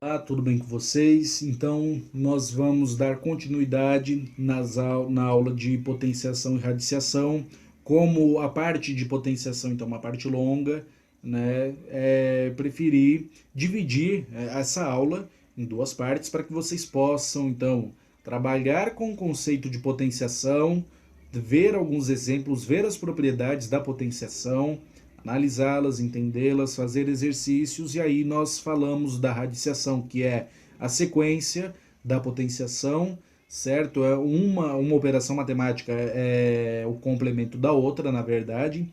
Olá, tudo bem com vocês? Então, nós vamos dar continuidade na aula de potenciação e radiciação. Como a parte de potenciação, então, é uma parte longa, né? Preferi dividir essa aula em duas partes para que vocês possam, então, trabalhar com o conceito de potenciação, ver alguns exemplos, ver as propriedades da potenciação, analisá-las, entendê-las, fazer exercícios, e aí nós falamos da radiciação, que é a sequência da potenciação, certo? É uma operação matemática é o complemento da outra, na verdade.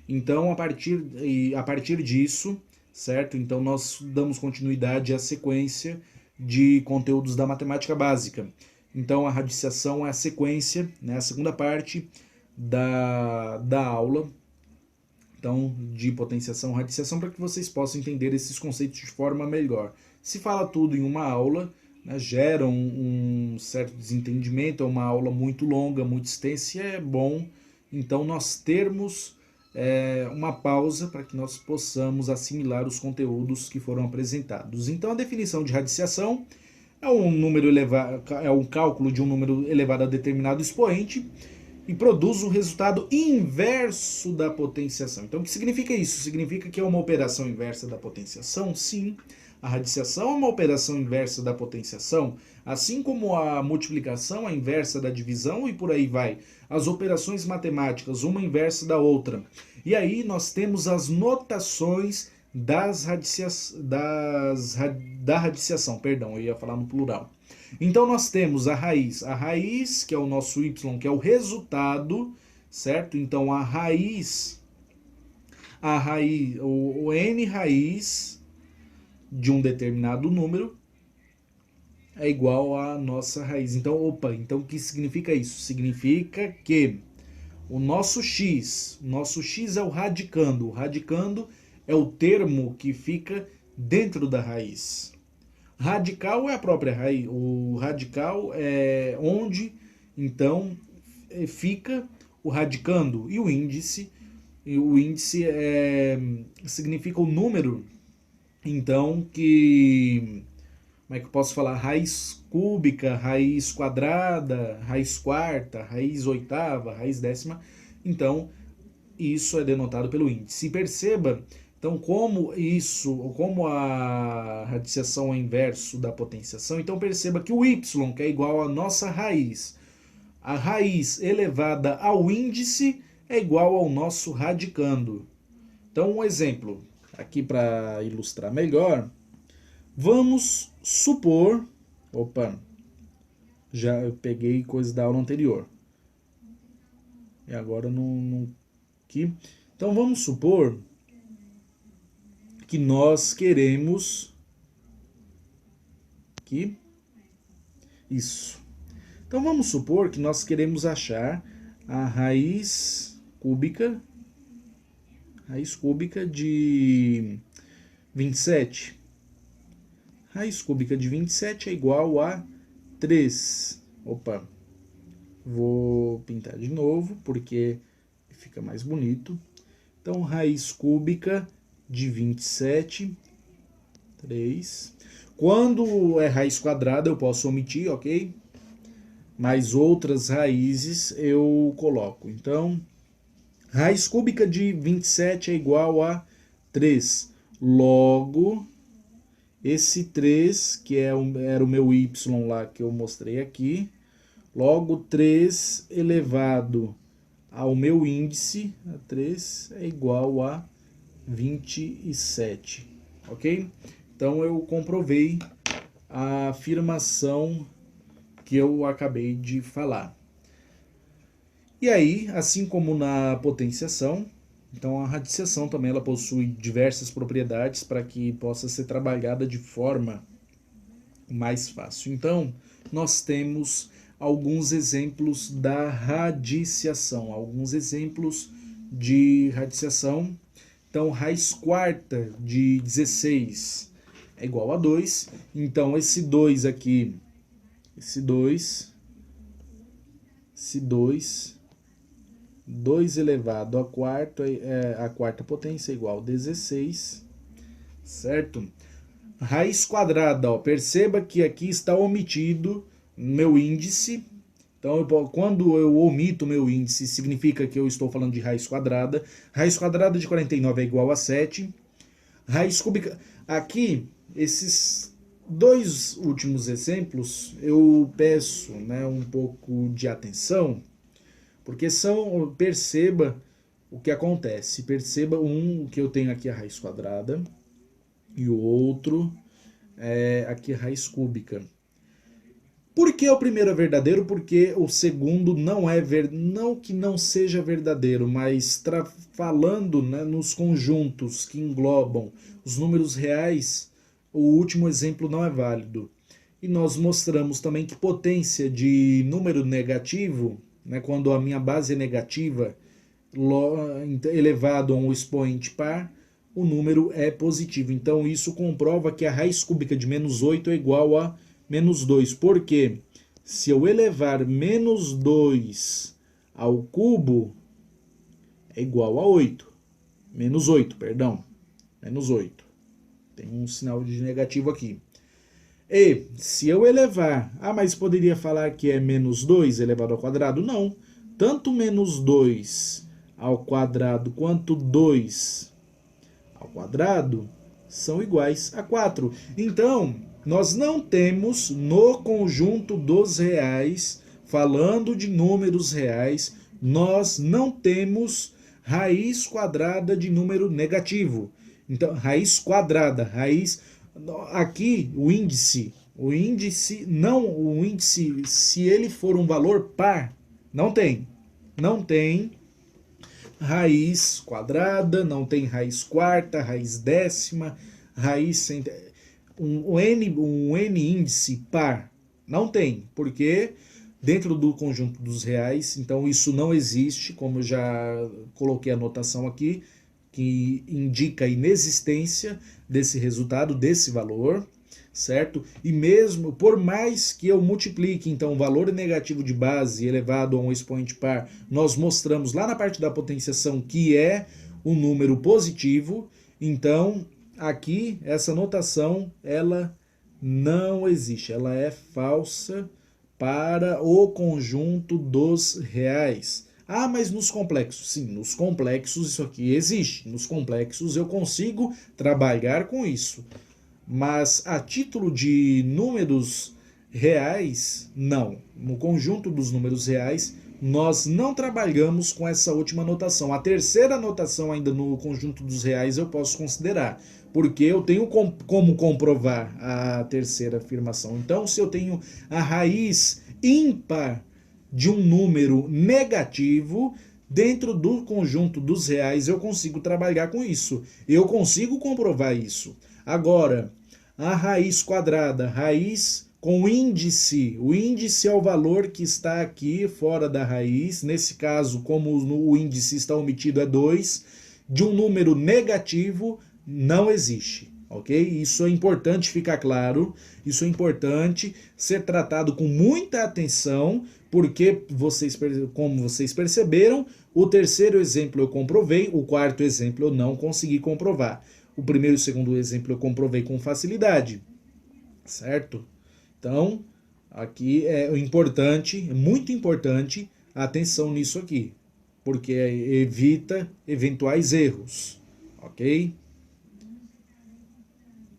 Então, a partir disso, certo? Então, nós damos continuidade à sequência de conteúdos da matemática básica. Então, a radiciação é a sequência, né, a segunda parte da aula, então, de potenciação e radiciação, para que vocês possam entender esses conceitos de forma melhor. Se fala tudo em uma aula, né, gera um certo desentendimento, é uma aula muito longa, muito extensa, e é bom, então, nós termos uma pausa para que nós possamos assimilar os conteúdos que foram apresentados. Então, a definição de radiciação é um número elevado, é um cálculo de um número elevado a determinado expoente, e produz o resultado inverso da potenciação. Então, o que significa isso? Significa que é uma operação inversa da potenciação? Sim. A radiciação é uma operação inversa da potenciação, assim como a multiplicação é inversa da divisão e por aí vai. As operações matemáticas, uma inversa da outra. E aí nós temos as notações da radiciação, perdão, eu ia falar no plural. Então nós temos a raiz que é o nosso y, que é o resultado, certo? Então o n raiz de um determinado número é igual à nossa raiz. Então o que significa isso? Significa que o nosso x é o radicando é o termo que fica dentro da raiz. Radical é a própria raiz. O radical é onde, então, fica o radicando. E o índice significa o número, então, que... Como é que eu posso falar? Raiz cúbica, raiz quadrada, raiz quarta, raiz oitava, raiz décima. Então, isso é denotado pelo índice. E perceba, então, como a radiciação é inverso da potenciação, então perceba que o y, que é igual à nossa raiz, a raiz elevada ao índice é igual ao nosso radicando. Então, um exemplo, aqui para ilustrar melhor, vamos supor... Opa, já peguei coisa da aula anterior. E agora não aqui. Então, vamos supor que nós queremos que isso. Então vamos supor que nós queremos achar a raiz cúbica de 27. Raiz cúbica de 27 é igual a 3. Opa, vou pintar de novo porque fica mais bonito. Então, raiz cúbica de 27, 3. Quando é raiz quadrada eu posso omitir, ok? Mas outras raízes eu coloco. Então, raiz cúbica de 27 é igual a 3. Logo, esse 3, que era o meu y lá que eu mostrei aqui, logo 3 elevado ao meu índice, a 3, é igual a 27, ok? Então eu comprovei a afirmação que eu acabei de falar. E aí, assim como na potenciação, então a radiciação também ela possui diversas propriedades para que possa ser trabalhada de forma mais fácil. Então, nós temos alguns exemplos da radiciação, alguns exemplos de radiciação. Então, raiz quarta de 16 é igual a 2. Então, esse 2 aqui, esse 2 elevado a quarta potência é igual a 16, certo? raiz quadrada, ó, perceba que aqui está omitido meu índice. Então, quando eu omito meu índice, significa que eu estou falando de raiz quadrada. Raiz quadrada de 49 é igual a 7. Raiz cúbica. Aqui, esses dois últimos exemplos, eu peço, né, um pouco de atenção, porque perceba o que acontece. Perceba que eu tenho aqui a raiz quadrada e o outro é aqui a raiz cúbica. Por que o primeiro é verdadeiro? Porque o segundo não é não que não seja verdadeiro, mas falando, né, nos conjuntos que englobam os números reais, o último exemplo não é válido. E nós mostramos também que potência de número negativo, né, quando a minha base é negativa, elevado a um expoente par, o número é positivo. Então isso comprova que a raiz cúbica de menos 8 é igual a menos 2. Por quê? Se eu elevar menos 2 ao cubo, é igual a 8. Menos 8, perdão. Menos 8. Tem um sinal de negativo aqui. E se eu elevar... Ah, mas poderia falar que é menos 2 elevado ao quadrado? Não. Tanto menos 2 ao quadrado quanto 2 ao quadrado são iguais a 4. Então, nós não temos no conjunto dos reais, falando de números reais, nós não temos raiz quadrada de número negativo. Então, raiz quadrada, raiz... Aqui, o índice, se ele for um valor par, não tem raiz quadrada, não tem raiz quarta, raiz décima, raiz um N índice par. Não tem, porque dentro do conjunto dos reais, então isso não existe, como eu já coloquei a notação aqui, que indica a inexistência desse resultado, desse valor, certo? E mesmo, por mais que eu multiplique, então, o valor negativo de base elevado a um expoente par, nós mostramos lá na parte da potenciação que é um número positivo, então, aqui, essa notação, ela não existe, ela é falsa para o conjunto dos reais. Ah, mas nos complexos? Sim, nos complexos isso aqui existe. Nos complexos eu consigo trabalhar com isso. Mas a título de números reais, não. No conjunto dos números reais, nós não trabalhamos com essa última notação. A terceira notação ainda no conjunto dos reais eu posso considerar, porque eu tenho como comprovar a terceira afirmação. Então, se eu tenho a raiz ímpar de um número negativo, dentro do conjunto dos reais eu consigo trabalhar com isso. Eu consigo comprovar isso. Agora, a raiz quadrada, raiz com índice. O índice é o valor que está aqui fora da raiz. Nesse caso, como o índice está omitido, é 2. De um número negativo, não existe. Ok? Isso é importante ficar claro. Isso é importante ser tratado com muita atenção, porque como vocês perceberam, o terceiro exemplo eu comprovei, o quarto exemplo eu não consegui comprovar. O primeiro e o segundo exemplo eu comprovei com facilidade, certo? Então, aqui é importante, é muito importante a atenção nisso aqui, porque evita eventuais erros, ok?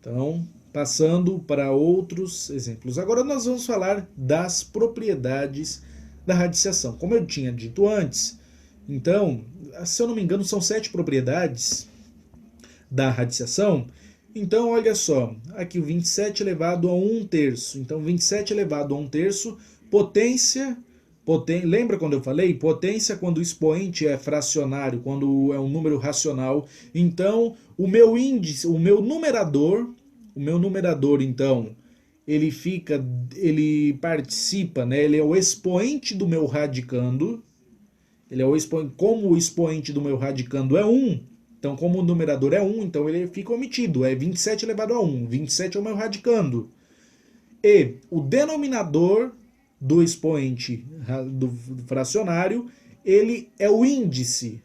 Então, passando para outros exemplos. Agora nós vamos falar das propriedades da radiciação. Como eu tinha dito antes, então, se eu não me engano, são 7 propriedades da radiciação. Então, olha só, aqui o 27 elevado a 1/3. Então, 27 elevado a 1/3, lembra quando eu falei? Potência quando o expoente é fracionário, quando é um número racional. Então, o meu numerador, então, ele participa, né? Ele é o expoente do meu radicando. Como o expoente do meu radicando é 1, então como o numerador é 1, então ele fica omitido, é 27 elevado a 1, 27 é o meu radicando. E o denominador do expoente do fracionário, ele é o índice.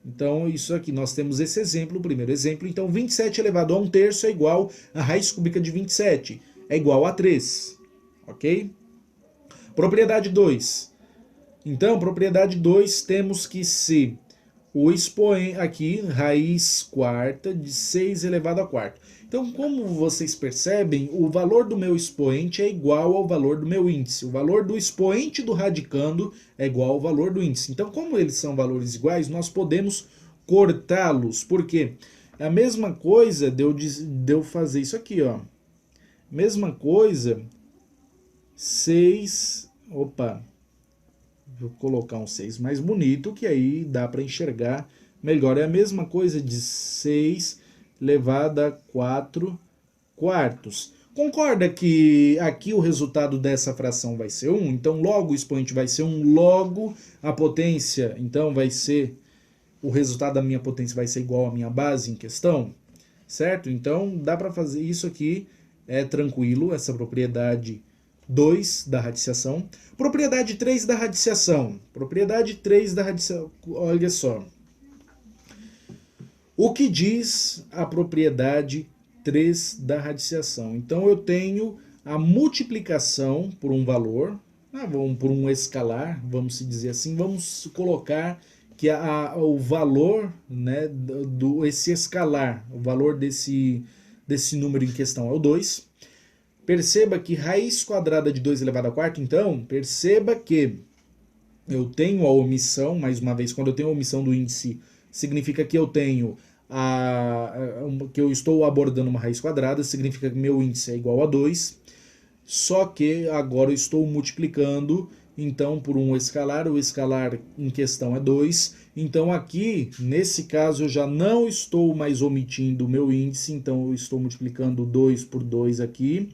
Então, isso aqui, nós temos esse exemplo, o primeiro exemplo. Então, 27 elevado a 1/3 é igual a raiz cúbica de 27. É igual a 3. Ok? Propriedade 2. Então, propriedade 2, temos que se o expoente aqui, raiz quarta de 6 elevado a quarto. Então, como vocês percebem, o valor do meu expoente é igual ao valor do meu índice. O valor do expoente do radicando é igual ao valor do índice. Então, como eles são valores iguais, nós podemos cortá-los. Por quê? É a mesma coisa de eu fazer isso aqui, ó. Mesma coisa, 6... Opa, vou colocar um 6 mais bonito, que aí dá para enxergar melhor. É a mesma coisa de 6 elevado a 4 quartos. Concorda que aqui o resultado dessa fração vai ser 1? Então, logo o expoente vai ser 1, logo a potência, então vai ser, o resultado da minha potência vai ser igual à minha base em questão, certo? Então, dá para fazer isso aqui, é tranquilo, essa propriedade 2 da radiciação. Propriedade 3 da radiciação. Propriedade 3 da radiciação, olha só. O que diz a propriedade 3 da radiciação? Então, eu tenho a multiplicação por um valor, por um escalar, vamos se dizer assim, vamos colocar que o valor, né, esse escalar, o valor desse número em questão é o 2. Perceba que raiz quadrada de 2 elevado a quarto, então, perceba que eu tenho a omissão, mais uma vez, quando eu tenho a omissão do índice, significa que eu tenho que eu estou abordando uma raiz quadrada, significa que meu índice é igual a 2, só que agora eu estou multiplicando, então, por um escalar, o escalar em questão é 2, então aqui, nesse caso, eu já não estou mais omitindo o meu índice, então eu estou multiplicando 2 por 2 aqui,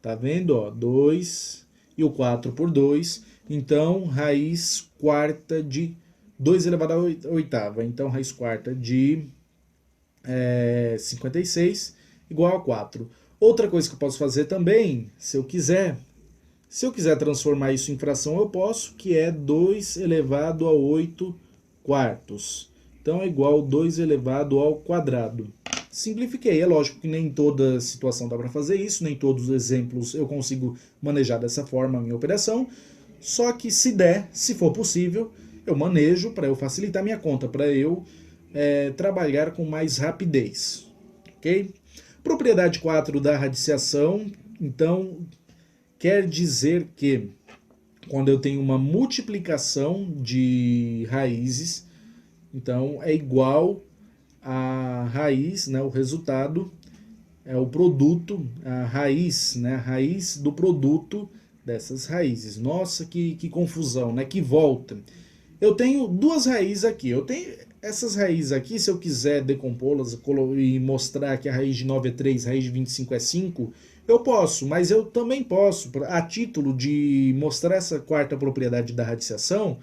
tá vendo? Ó, 2 e o 4 por 2, então, raiz quarta de 2 elevado a oitava, então, raiz quarta de 56 igual a 4. Outra coisa que eu posso fazer também, se eu quiser transformar isso em fração, eu posso, que é 2 elevado a 8 quartos. Então é igual a 2 elevado ao quadrado. Simplifiquei, é lógico que nem toda situação dá para fazer isso, nem todos os exemplos eu consigo manejar dessa forma a minha operação, só que se der, se for possível, eu manejo para eu facilitar minha conta, para eu trabalhar com mais rapidez, ok? Propriedade 4 da radiciação, então, quer dizer que quando eu tenho uma multiplicação de raízes, então é igual a raiz, né, o resultado é o produto, a raiz, né, a raiz do produto dessas raízes. Nossa, que confusão, né, que volta. Eu tenho duas raízes aqui, eu tenho essas raízes aqui, se eu quiser decompô-las e mostrar que a raiz de 9 é 3, a raiz de 25 é 5, eu posso, mas eu também posso, a título de mostrar essa quarta propriedade da radiciação,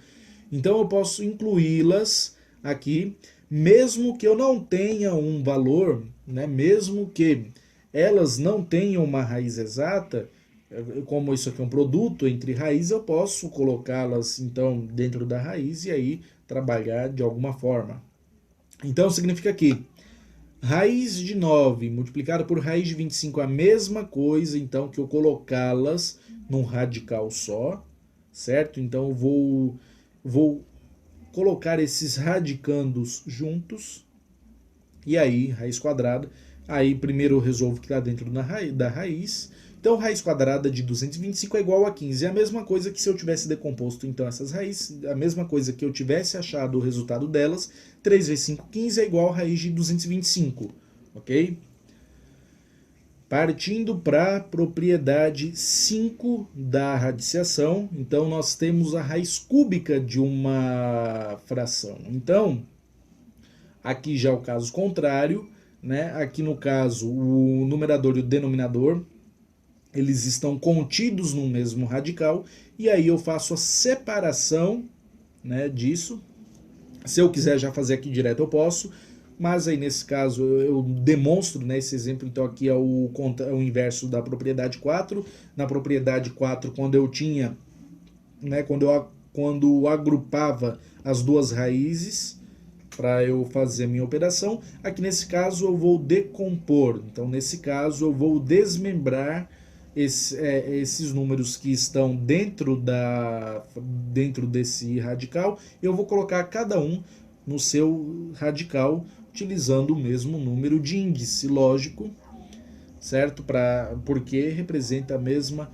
então eu posso incluí-las aqui, mesmo que eu não tenha um valor, né, mesmo que elas não tenham uma raiz exata, como isso aqui é um produto entre raízes, eu posso colocá-las então dentro da raiz e aí trabalhar de alguma forma. Então significa que raiz de 9 multiplicado por raiz de 25 é a mesma coisa, então, que eu colocá-las num radical só, certo? Então eu vou colocar esses radicandos juntos, e aí, raiz quadrada, aí primeiro eu resolvo o que está dentro da raiz. Então, raiz quadrada de 225 é igual a 15. É a mesma coisa que se eu tivesse decomposto então essas raízes, a mesma coisa que eu tivesse achado o resultado delas, 3 vezes 5, 15 é igual a raiz de 225, ok? Partindo para a propriedade 5 da radiciação, então nós temos a raiz cúbica de uma fração. Então, aqui já é o caso contrário, né? Aqui no caso o numerador e o denominador eles estão contidos no mesmo radical, e aí eu faço a separação, né, disso. Se eu quiser já fazer aqui direto eu posso, mas aí nesse caso eu demonstro, né, esse exemplo, então aqui é o inverso da propriedade 4. Na propriedade 4, quando eu tinha, né, quando agrupava as duas raízes, para eu fazer a minha operação. Aqui nesse caso eu vou decompor, então nesse caso eu vou desmembrar esses números que estão dentro desse radical, eu vou colocar cada um no seu radical, utilizando o mesmo número de índice, lógico, certo? Porque representa a mesma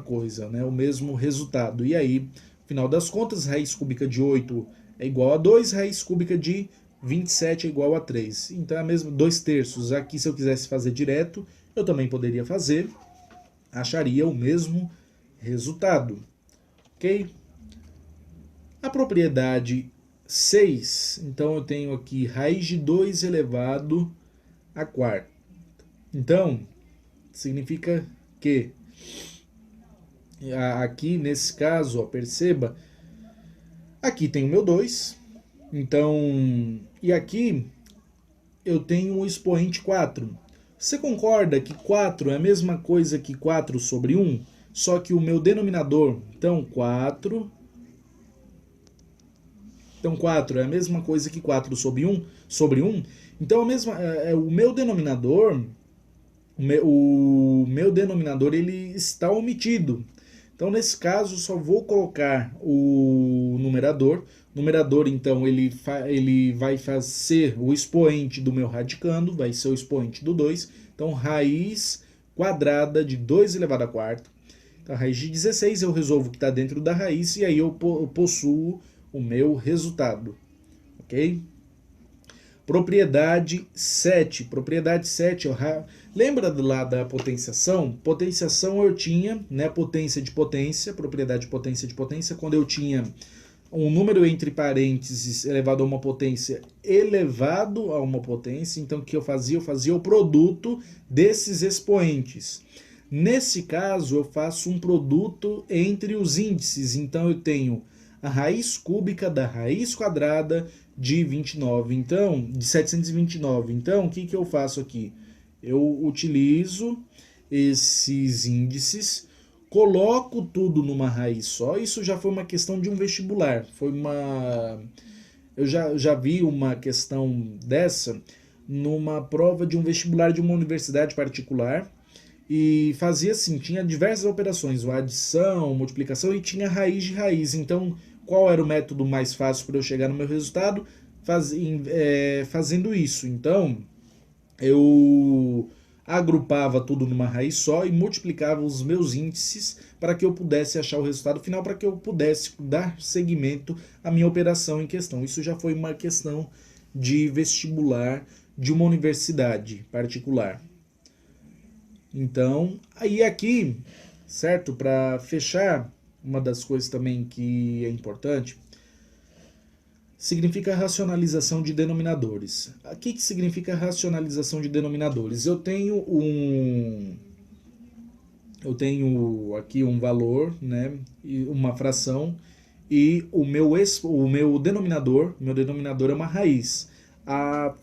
coisa, né? O mesmo resultado. E aí, no final das contas, raiz cúbica de 8 é igual a 2, raiz cúbica de 27 é igual a 3. Então é a mesma, 2/3. Aqui, se eu quisesse fazer direto, eu também poderia fazer, acharia o mesmo resultado, ok? A propriedade 6, então eu tenho aqui raiz de 2 elevado a quarta. Então, significa que aqui nesse caso, ó, perceba, aqui tem o meu 2, então, e aqui eu tenho o expoente 4. Você concorda que 4 é a mesma coisa que 4 sobre 1? Só que o meu denominador, então 4 é a mesma coisa que 4 sobre 1. Então o meu denominador, o meu denominador ele está omitido. Então nesse caso só vou colocar o numerador. O numerador então ele vai ser o expoente do meu radicando, vai ser o expoente do 2. Então raiz quadrada de 2 elevado a quarta. Então a raiz de 16 eu resolvo o que está dentro da raiz e aí eu possuo o meu resultado, ok? Propriedade 7. Propriedade 7, lembra lá da potenciação? Potenciação eu tinha, né, potência de potência, propriedade de potência, quando eu tinha um número entre parênteses elevado a uma potência elevado a uma potência, então o que eu fazia? Eu fazia o produto desses expoentes. Nesse caso, eu faço um produto entre os índices, então eu tenho a raiz cúbica da raiz quadrada de 29, então, de 729. Então, o que eu faço aqui? Eu utilizo esses índices, coloco tudo numa raiz só. Isso já foi uma questão de um vestibular. Eu já vi uma questão dessa numa prova de um vestibular de uma universidade particular. E fazia assim, tinha diversas operações, adição, multiplicação e tinha raiz de raiz. Então, qual era o método mais fácil para eu chegar no meu resultado? Fazendo isso. Então, eu agrupava tudo numa raiz só e multiplicava os meus índices para que eu pudesse achar o resultado final, para que eu pudesse dar seguimento à minha operação em questão. Isso já foi uma questão de vestibular de uma universidade particular. Então, aí aqui, certo? Para fechar, uma das coisas também que é importante, significa racionalização de denominadores. O que significa racionalização de denominadores? Eu tenho aqui um valor, né, uma fração, e o meu denominador é uma raiz. A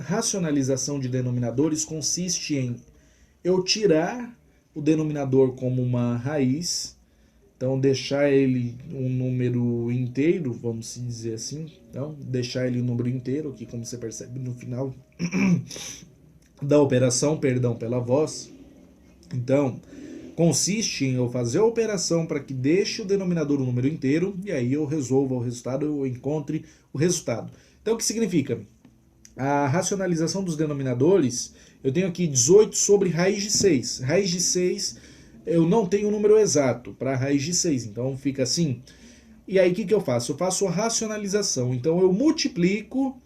racionalização de denominadores consiste em eu tirar o denominador como uma raiz, então deixar ele um número inteiro, vamos dizer assim. Então, deixar ele um número inteiro, aqui como você percebe no final da operação, perdão pela voz. Então, consiste em eu fazer a operação para que deixe o denominador um número inteiro, e aí eu resolva o resultado, eu encontre o resultado. Então, o que significa? A racionalização dos denominadores, eu tenho aqui 18 sobre raiz de 6. Raiz de 6, eu não tenho o número exato para raiz de 6, então fica assim. E aí o que eu faço? Eu faço a racionalização. Então eu multiplico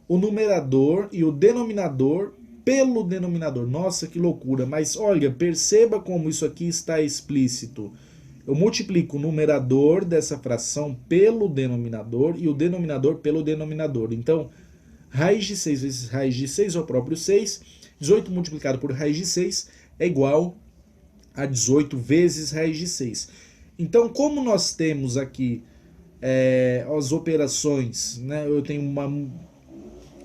o numerador e o denominador pelo denominador. Nossa, que loucura! Mas olha, perceba como isso aqui está explícito. Eu multiplico o numerador dessa fração pelo denominador e o denominador pelo denominador. Então, raiz de 6 vezes raiz de 6 é o próprio 6. 18 multiplicado por raiz de 6 é igual a 18 vezes raiz de 6. Então, como nós temos aqui as operações, né, eu tenho uma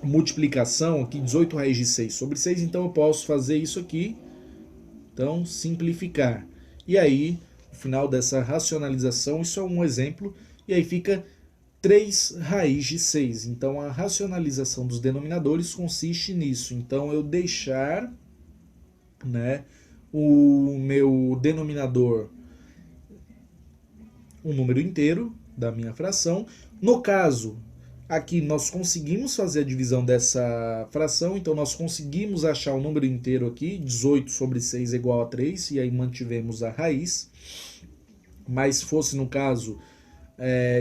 multiplicação aqui, 18 raiz de 6 sobre 6, então eu posso fazer isso aqui, então simplificar. E aí, no final dessa racionalização, isso é um exemplo, e aí fica 3 raiz de 6. Então a racionalização dos denominadores consiste nisso. Então eu deixar, né, o meu denominador um número inteiro da minha fração. No caso, aqui nós conseguimos fazer a divisão dessa fração, então nós conseguimos achar o número inteiro aqui, 18 sobre 6 é igual a 3, e aí mantivemos a raiz. Mas fosse, no caso,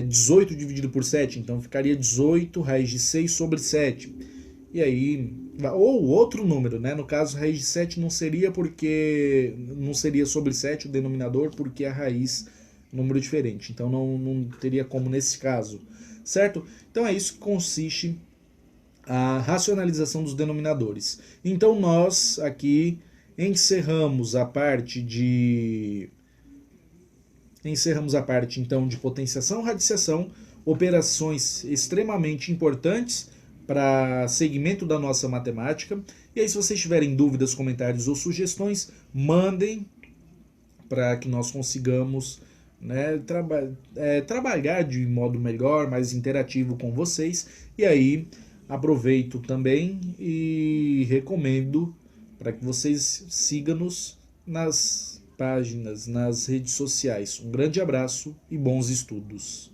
18 dividido por 7, então ficaria 18 raiz de 6 sobre 7. E aí, ou outro número, né? No caso, raiz de 7 não seria porque não seria sobre 7 o denominador, porque a raiz é um número diferente. Então não teria como nesse caso, certo? Então é isso que consiste a racionalização dos denominadores. Então nós aqui encerramos a parte então de potenciação e radiciação, operações extremamente importantes para segmento da nossa matemática. E aí, se vocês tiverem dúvidas, comentários ou sugestões, mandem para que nós consigamos, né, trabalhar de modo melhor, mais interativo com vocês. E aí, aproveito também e recomendo para que vocês sigam-nos nas páginas, nas redes sociais. Um grande abraço e bons estudos.